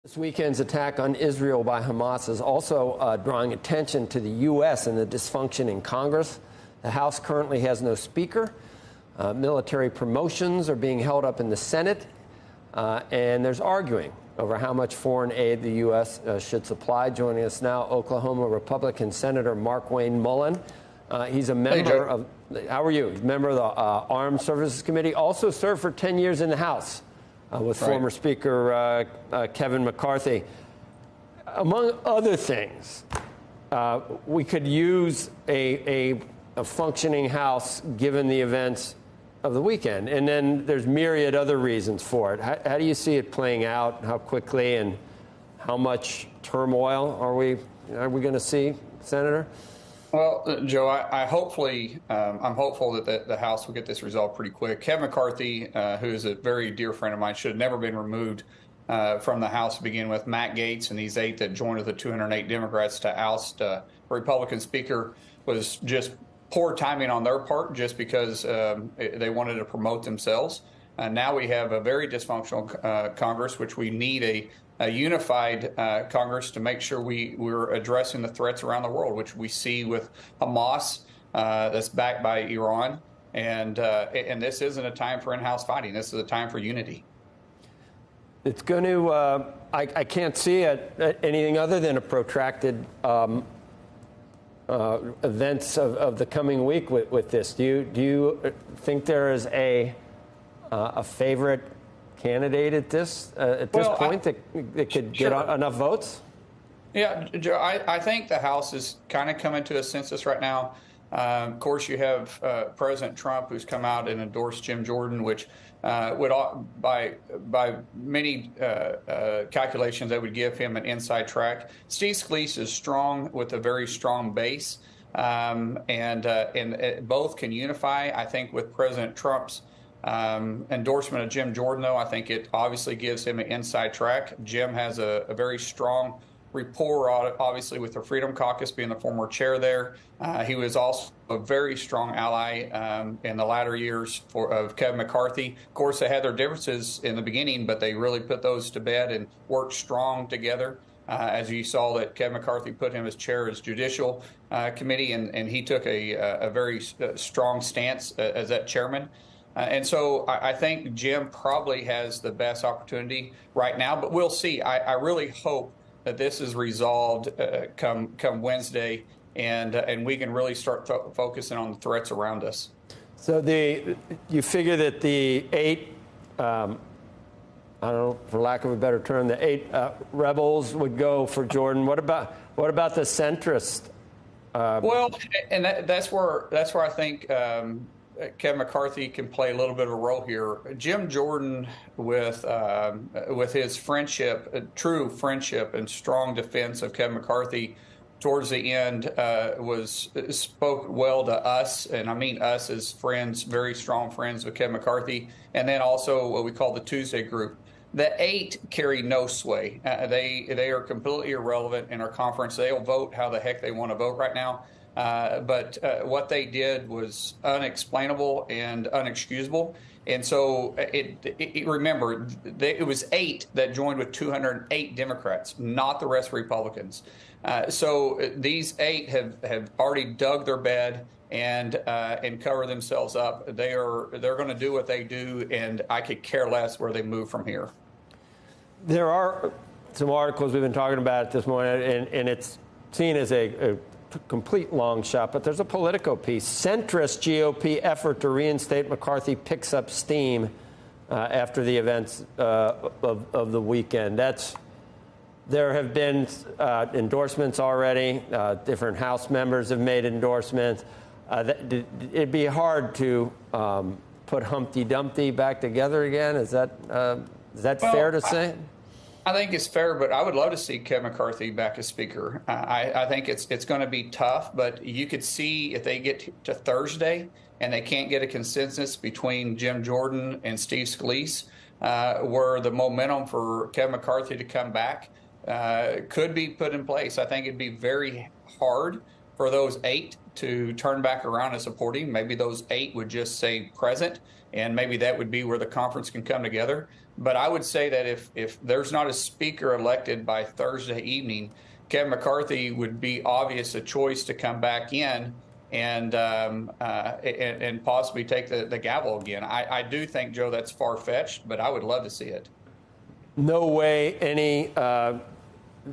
This weekend's attack on Israel by Hamas is also drawing attention to the U.S. and the dysfunction in Congress. The House currently has no speaker. Military promotions are being held up in the Senate, and there's arguing over how much foreign aid the U.S. Should supply. Joining us now, Oklahoma Republican Senator Markwayne Mullin. He's a member of, how are you? He's a member of the Armed Services Committee, also served for 10 years in the House with former Speaker Kevin McCarthy. Among other things, we could use a functioning House given the events of the weekend. And then there's myriad other reasons for it. How do you see it playing out? How quickly and how much turmoil are we going to see, Senator? Well, Joe, I'm hopeful that the House will get this resolved pretty quick. Kevin McCarthy, who is a very dear friend of mine, should have never been removed from the House to begin with. Matt Gaetz and these 8 that joined with the 208 Democrats to oust a Republican speaker was just poor timing on their part, just because they wanted to promote themselves. Now we have a very dysfunctional Congress, which we need a unified Congress to make sure we're addressing the threats around the world, which we see with Hamas, that's backed by Iran. And this isn't a time for in-house fighting. This is a time for unity. It's going to, I can't see anything other than a protracted events of the coming week with this. Do you think there is a favorite candidate at this point that could get enough votes? Yeah, Joe, I think the House is kind of coming to a census right now. Of course, you have President Trump, who's come out and endorsed Jim Jordan, which would, by many calculations, that would give him an inside track. Steve Scalise is strong with a very strong base, and both can unify. I think with President Trump's endorsement of Jim Jordan, though, I think it obviously gives him an inside track. Jim has a very strong rapport, obviously, with the Freedom Caucus, being the former chair there. He was also a very strong ally in the latter years of Kevin McCarthy. Of course, they had their differences in the beginning, but they really put those to bed and worked strong together. As you saw, that Kevin McCarthy put him as chair of his Judicial Committee, and he took a very strong stance as that chairman. And so I think Jim probably has the best opportunity right now, but we'll see. I really hope that this is resolved come Wednesday, and we can really start focusing on the threats around us. So you figure that the 8, I don't know, for lack of a better term, the 8 rebels would go for Jordan. What about the centrist? Well, and that's where I think Kevin McCarthy can play a little bit of a role here. Jim Jordan, with his friendship, true friendship and strong defense of Kevin McCarthy, towards the end spoke well to us, and I mean us as friends, very strong friends with Kevin McCarthy, and then also what we call the Tuesday group. The 8 carry no sway. They are completely irrelevant in our conference. They'll vote how the heck they want to vote right now. But what they did was unexplainable and unexcusable. And so remember, it was 8 that joined with 208 Democrats, not the rest of Republicans. So these 8 have already dug their bed and cover themselves up. They're going to do what they do, and I could care less where they move from here. There are some articles we've been talking about this morning, and it's seen as a complete long shot, but there's a Politico piece. Centrist GOP effort to reinstate McCarthy picks up steam after the events of the weekend. There have been endorsements already. Different House members have made endorsements. It'd be hard to put Humpty Dumpty back together again. Is that fair to say? I think it's fair, but I would love to see Kevin McCarthy back as Speaker. I think it's going to be tough, but you could see if they get to Thursday and they can't get a consensus between Jim Jordan and Steve Scalise, where the momentum for Kevin McCarthy to come back could be put in place. I think it'd be very hard for those 8 to turn back around and support him. Maybe those 8 would just say present, and maybe that would be where the conference can come together. But I would say that if there's not a speaker elected by Thursday evening, Kevin McCarthy would be obvious a choice to come back in and possibly take the gavel again. I do think, Joe, that's far-fetched, but I would love to see it. No way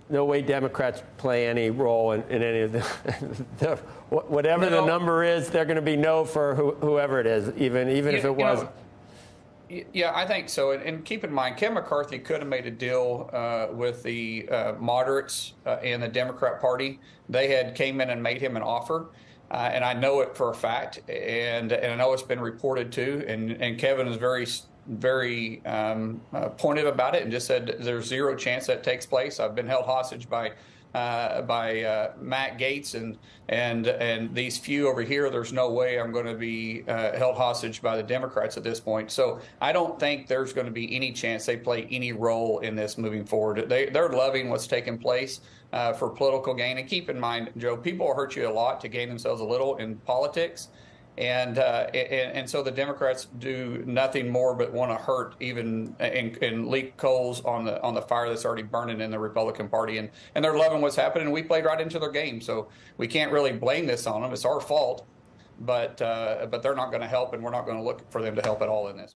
no way Democrats play any role in any of whatever the number is. They're going to be no for whoever it is, even if it was. Yeah, I think so. And keep in mind, Kevin McCarthy could have made a deal with the moderates in the Democrat Party. They came in and made him an offer. And I know it for a fact, and I know it's been reported too. And Kevin is very pointed about it and just said there's zero chance that takes place. I've been held hostage by Matt Gaetz and these few over here. There's no way I'm going to be held hostage by the Democrats at this point. So I don't think there's going to be any chance they play any role in this moving forward. They're loving what's taking place for political gain. And keep in mind, Joe, people will hurt you a lot to gain themselves a little in politics. And so the Democrats do nothing more but want to hurt even and leak coals on the fire that's already burning in the Republican Party. And they're loving what's happening. We played right into their game. So we can't really blame this on them. It's our fault. But they're not going to help, and we're not going to look for them to help at all in this.